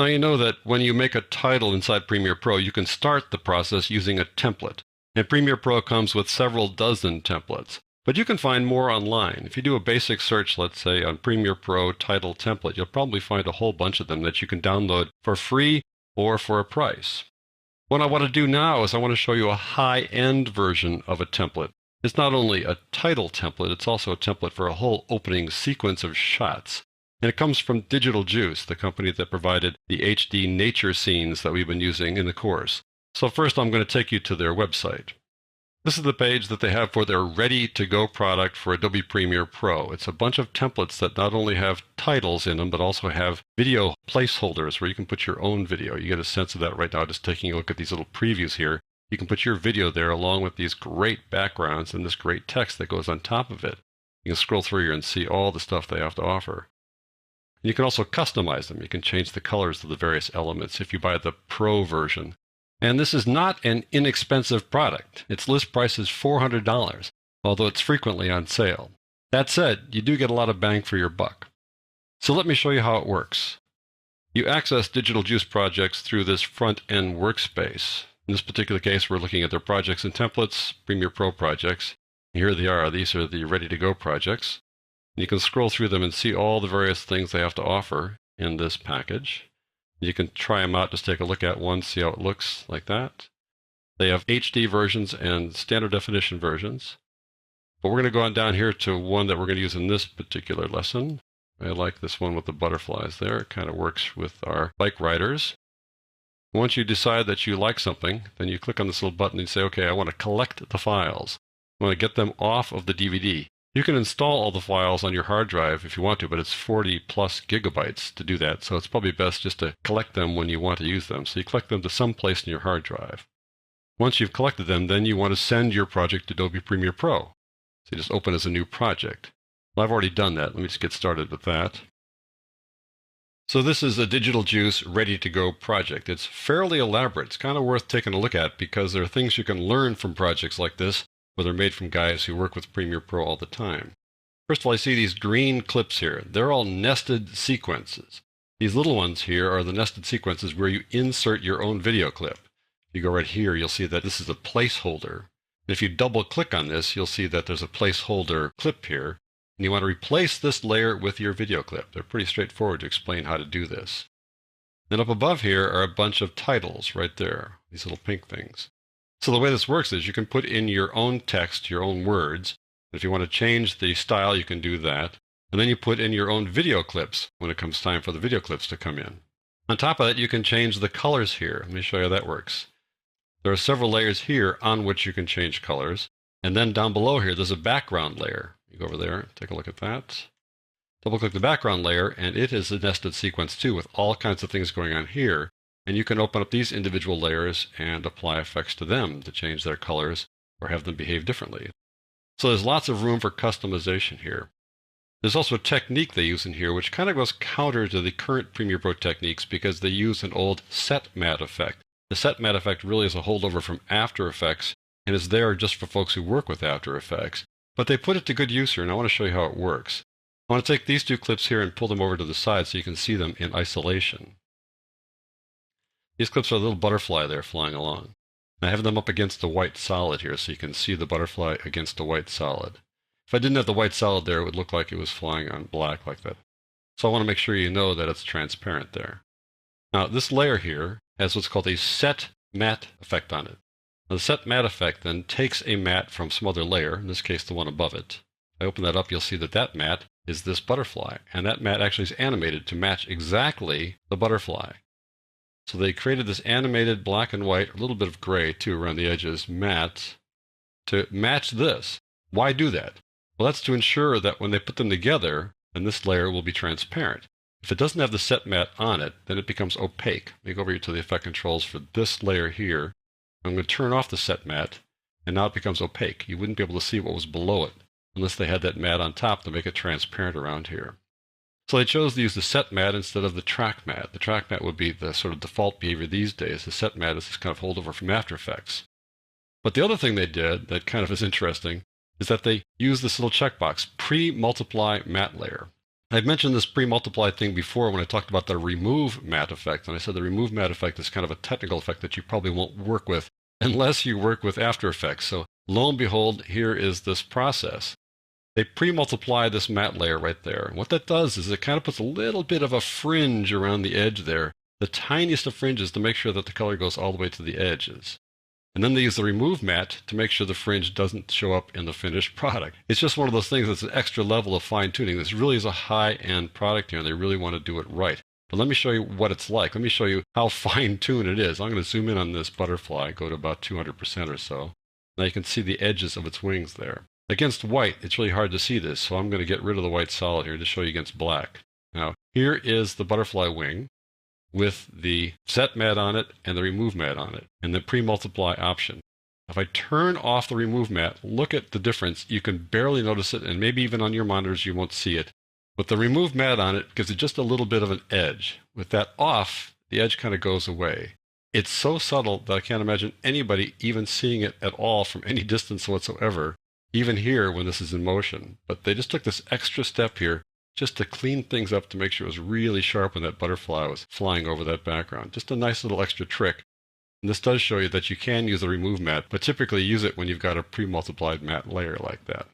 Now you know that when you make a title inside Premiere Pro, you can start the process using a template. And Premiere Pro comes with several dozen templates. But you can find more online. If you do a basic search, let's say, on Premiere Pro title template, you'll probably find a whole bunch of them that you can download for free or for a price. What I want to do now is I want to show you a high-end version of a template. It's not only a title template, it's also a template for a whole opening sequence of shots. And it comes from Digital Juice, the company that provided the HD nature scenes that we've been using in the course. So first I'm going to take you to their website. This is the page that they have for their Ready2Go product for Adobe Premiere Pro. It's a bunch of templates that not only have titles in them, but also have video placeholders where you can put your own video. You get a sense of that right now just taking a look at these little previews here. You can put your video there along with these great backgrounds and this great text that goes on top of it. You can scroll through here and see all the stuff they have to offer. And you can also customize them. You can change the colors of the various elements if you buy the Pro version. And this is not an inexpensive product. Its list price is $400, although it's frequently on sale. That said, you do get a lot of bang for your buck. So let me show you how it works. You access Digital Juice projects through this front-end workspace. In this particular case, we're looking at their projects and templates, Premiere Pro projects. Here they are. These are the Ready2Go projects. You can scroll through them and see all the various things they have to offer in this package. You can try them out, just take a look at one, see how it looks like that. They have HD versions and standard definition versions. But we're going to go on down here to one that we're going to use in this particular lesson. I like this one with the butterflies there. It kind of works with our bike riders. Once you decide that you like something, then you click on this little button and say, okay, I want to collect the files. I want to get them off of the DVD. You can install all the files on your hard drive if you want to, but it's 40 plus gigabytes to do that. So it's probably best just to collect them when you want to use them. So you collect them to some place in your hard drive. Once you've collected them, then you want to send your project to Adobe Premiere Pro. So you just open as a new project. Well, I've already done that. Let me just get started with that. So this is a Digital Juice Ready2Go project. It's fairly elaborate. It's kind of worth taking a look at because there are things you can learn from projects like this, where they're made from guys who work with Premiere Pro all the time. First of all, I see these green clips here. They're all nested sequences. These little ones here are the nested sequences where you insert your own video clip. If you go right here, you'll see that this is a placeholder. And if you double click on this, you'll see that there's a placeholder clip here. And you want to replace this layer with your video clip. They're pretty straightforward to explain how to do this. Then up above here are a bunch of titles right there, these little pink things. So the way this works is you can put in your own text, your own words. If you want to change the style, you can do that. And then you put in your own video clips when it comes time for the video clips to come in. On top of that, you can change the colors here. Let me show you how that works. There are several layers here on which you can change colors. And then down below here, there's a background layer. You go over there, take a look at that. Double click the background layer, and it is a nested sequence too with all kinds of things going on here. And you can open up these individual layers and apply effects to them to change their colors or have them behave differently. So there's lots of room for customization here. There's also a technique they use in here which kind of goes counter to the current Premiere Pro techniques because they use an old set matte effect. The set matte effect really is a holdover from After Effects and is there just for folks who work with After Effects. But they put it to good use here, and I want to show you how it works. I want to take these two clips here and pull them over to the side so you can see them in isolation. These clips are a little butterfly there flying along. And I have them up against the white solid here so you can see the butterfly against the white solid. If I didn't have the white solid there, it would look like it was flying on black like that. So I want to make sure you know that it's transparent there. Now this layer here has what's called a set matte effect on it. Now, the set matte effect then takes a matte from some other layer, in this case the one above it. If I open that up, you'll see that that matte is this butterfly. And that matte actually is animated to match exactly the butterfly. So they created this animated black and white, a little bit of gray too around the edges, matte, to match this. Why do that? Well, that's to ensure that when they put them together, then this layer will be transparent. If it doesn't have the set matte on it, then it becomes opaque. Let me go over here to the effect controls for this layer here. I'm going to turn off the set matte, and now it becomes opaque. You wouldn't be able to see what was below it unless they had that matte on top to make it transparent around here. So they chose to use the set matte instead of the track matte. The track matte would be the sort of default behavior these days. The set matte is this kind of holdover from After Effects. But the other thing they did that kind of is interesting is that they used this little checkbox, pre-multiply matte layer. I've mentioned this pre-multiplied thing before when I talked about the remove matte effect, and I said the remove matte effect is kind of a technical effect that you probably won't work with unless you work with After Effects. So lo and behold, here is this process. They pre-multiply this matte layer right there. And what that does is it kind of puts a little bit of a fringe around the edge there, the tiniest of fringes to make sure that the color goes all the way to the edges. And then they use the remove matte to make sure the fringe doesn't show up in the finished product. It's just one of those things that's an extra level of fine tuning. This really is a high-end product here, and they really want to do it right. But let me show you what it's like. Let me show you how fine-tuned it is. I'm going to zoom in on this butterfly, go to about 200% or so. Now you can see the edges of its wings there. Against white, it's really hard to see this, so I'm going to get rid of the white solid here to show you against black. Now, here is the butterfly wing with the set matte on it and the remove matte on it, and the pre-multiply option. If I turn off the remove matte, look at the difference. You can barely notice it, and maybe even on your monitors you won't see it. With the remove matte on it, gives it just a little bit of an edge. With that off, the edge kind of goes away. It's so subtle that I can't imagine anybody even seeing it at all from any distance whatsoever, even here when this is in motion. But they just took this extra step here just to clean things up to make sure it was really sharp when that butterfly was flying over that background. Just a nice little extra trick. And this does show you that you can use the remove matte, but typically use it when you've got a pre-multiplied matte layer like that.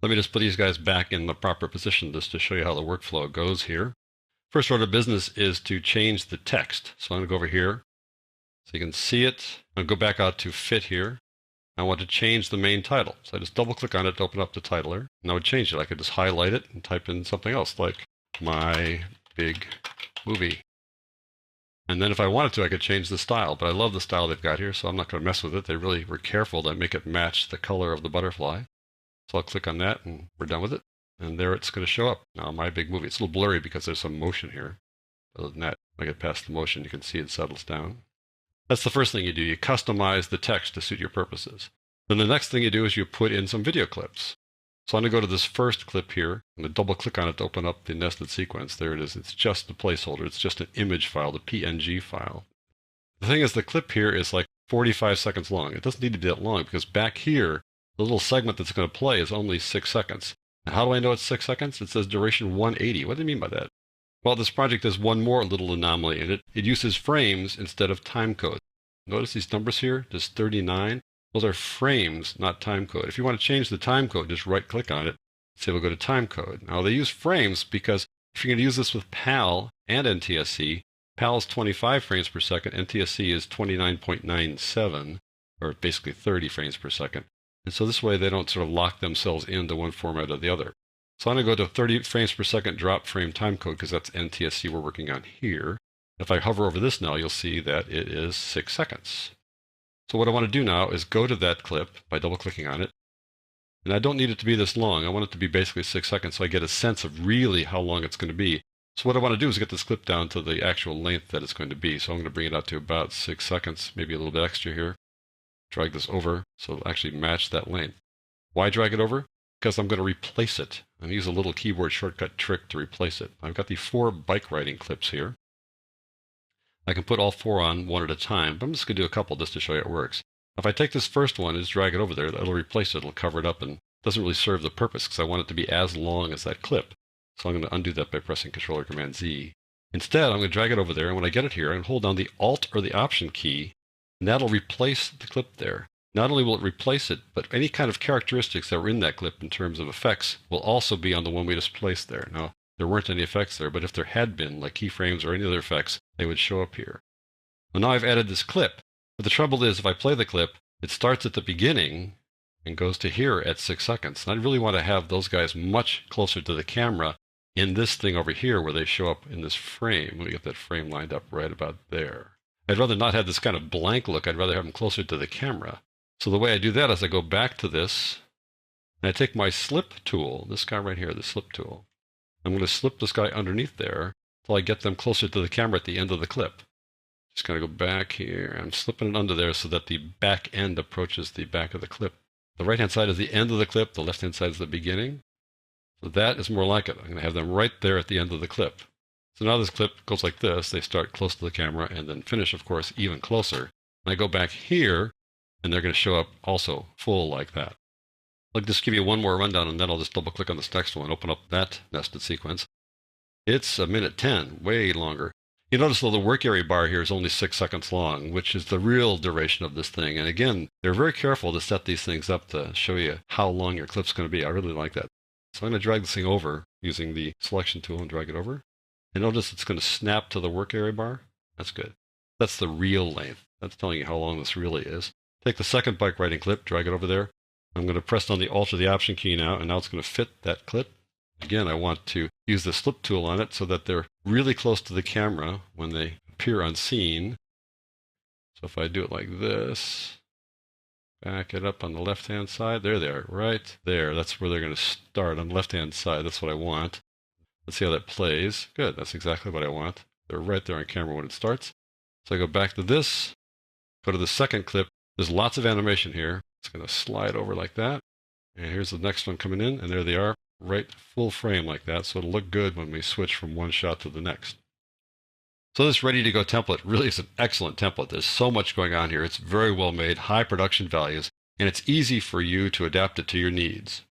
Let me just put these guys back in the proper position just to show you how the workflow goes here. First order of business is to change the text. So I'm going to go over here so you can see it. I'll go back out to fit here. I want to change the main title. So I just double click on it to open up the titler, and I would change it. I could just highlight it and type in something else like My Big Movie. And then if I wanted to, I could change the style, but I love the style they've got here, so I'm not going to mess with it. They really were careful to make it match the color of the butterfly. So I'll click on that and we're done with it. And there it's going to show up. Now, My Big Movie. It's a little blurry because there's some motion here. Other than that, when I get past the motion, you can see it settles down. That's the first thing you do. You customize the text to suit your purposes. Then the next thing you do is you put in some video clips. So I'm going to go to this first clip here. I'm going to double click on it to open up the nested sequence. There it is. It's just a placeholder. It's just an image file, the PNG file. The thing is, the clip here is like 45 seconds long. It doesn't need to be that long because back here, the little segment that's going to play is only 6 seconds. And how do I know it's 6 seconds? It says duration 180. What do they mean by that? Well, this project has one more little anomaly in it. It uses frames instead of time code. Notice these numbers here, just 39. Those are frames, not time code. If you want to change the time code, just right click on it. Say we'll go to time code. Now they use frames because if you're going to use this with PAL and NTSC, PAL is 25 frames per second, NTSC is 29.97, or basically 30 frames per second. And so this way they don't sort of lock themselves into one format or the other. So I'm going to go to 30 frames per second drop frame time code because that's NTSC we're working on here. If I hover over this now, you'll see that it is 6 seconds. So what I want to do now is go to that clip by double-clicking on it. And I don't need it to be this long. I want it to be basically 6 seconds so I get a sense of really how long it's going to be. So what I want to do is get this clip down to the actual length that it's going to be. So I'm going to bring it out to about 6 seconds, maybe a little bit extra here. Drag this over so it'll actually match that length. Why drag it over? Because I'm going to replace it. I'm going to use a little keyboard shortcut trick to replace it. I've got the 4 bike riding clips here. I can put all 4 on one at a time, but I'm just going to do a couple just to show you it works. If I take this first one and just drag it over there, it'll replace it, it'll cover it up, and it doesn't really serve the purpose because I want it to be as long as that clip. So I'm going to undo that by pressing Control or Command Z. Instead, I'm going to drag it over there, and when I get it here, I'm going to hold down the Alt or the Option key, and that'll replace the clip there. Not only will it replace it, but any kind of characteristics that were in that clip in terms of effects will also be on the one we just placed there. Now, there weren't any effects there, but if there had been, like keyframes or any other effects, they would show up here. Well, now I've added this clip, but the trouble is if I play the clip, it starts at the beginning and goes to here at 6 seconds. And I really want to have those guys much closer to the camera in this thing over here where they show up in this frame. Let me get that frame lined up right about there. I'd rather not have this kind of blank look. I'd rather have them closer to the camera. So the way I do that is I go back to this, and I take my slip tool, this guy right here, the slip tool. I'm going to slip this guy underneath there until I get them closer to the camera at the end of the clip. Just kind of go back here. I'm slipping it under there so that the back end approaches the back of the clip. The right-hand side is the end of the clip. The left-hand side is the beginning. So that is more like it. I'm going to have them right there at the end of the clip. So now this clip goes like this. They start close to the camera and then finish, of course, even closer. And I go back here, and they're going to show up also full like that. I'll just give you one more rundown, and then I'll just double click on this next one, open up that nested sequence. It's a minute 10, way longer. You notice though the work area bar here is only 6 seconds long, which is the real duration of this thing. And again, they're very careful to set these things up to show you how long your clip's going to be. I really like that. So I'm going to drag this thing over using the selection tool and drag it over. And notice it's going to snap to the work area bar. That's good. That's the real length. That's telling you how long this really is. Take the second bike riding clip, drag it over there. I'm going to press down the Alt or the Option key now, and now it's going to fit that clip. Again, I want to use the slip tool on it so that they're really close to the camera when they appear on scene. So if I do it like this, back it up on the left-hand side, there they are, right there. That's where they're going to start, on the left-hand side. That's what I want. Let's see how that plays. Good, that's exactly what I want. They're right there on camera when it starts. So I go back to this, go to the second clip. There's lots of animation here. It's going to slide over like that. And here's the next one coming in, and there they are. Right full frame like that, so it'll look good when we switch from one shot to the next. So this Ready2Go template really is an excellent template. There's so much going on here. It's very well made, high production values, and it's easy for you to adapt it to your needs.